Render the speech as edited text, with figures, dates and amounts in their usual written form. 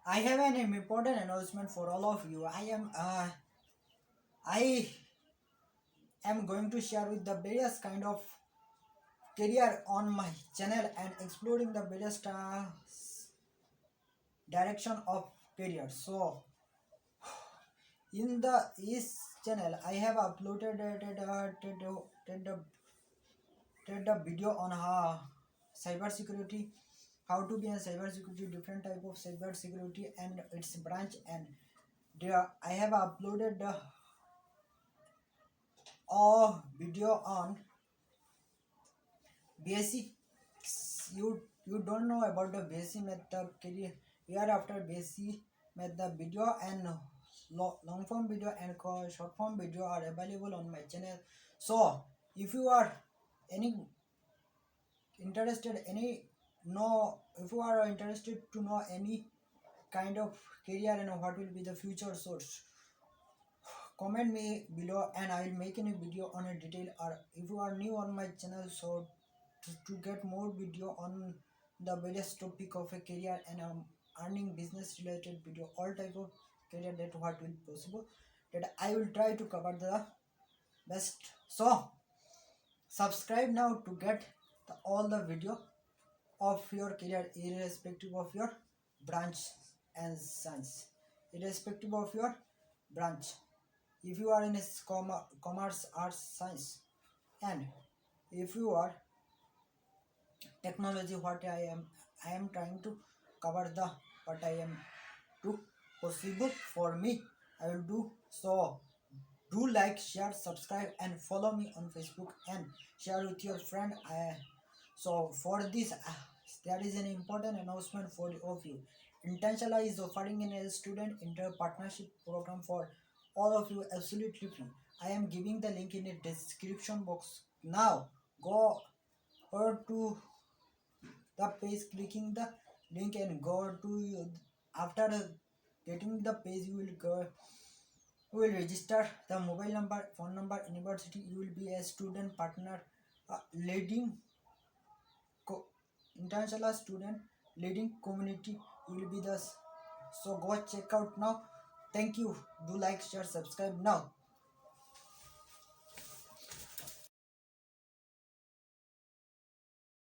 I have an important announcement for all of you. I am going to share with the various kind of career on my channel and exploring the various direction of career. So in this channel, I have uploaded a video on how cyber security, how to be a cyber security, different type of cyber security and its branch, and there I have uploaded a video on basics. You don't know about the basic method career. Here after basic method video and long form video and short form video are available on my channel. So if you are any interested any know if you are interested to know any kind of career and what will be the future source, comment me below and I will make any video on a detail. Or if you are new on my channel, so to get more video on the various topic of a career and earning business related video, all type of career that what will possible, that I will try to cover the best. So subscribe now to get all the video of your career irrespective of your branch and science, irrespective of your branch. If you are in a commerce, arts, science, and if you are technology, what I am trying to cover the what I am to possible for me, I will do. So do like, share, subscribe and follow me on Facebook and share with your friend. So for this, there is an important announcement for of you. Intentional is offering a student inter partnership program for all of you absolutely free. I am giving the link in the description box. Now go or to the page, clicking the link and go to after getting the page, you will register the mobile number, phone number, university. You will be a student partner, leading co- international student leading community. You will be the, so go check out now. Thank you. Do like, share, subscribe now.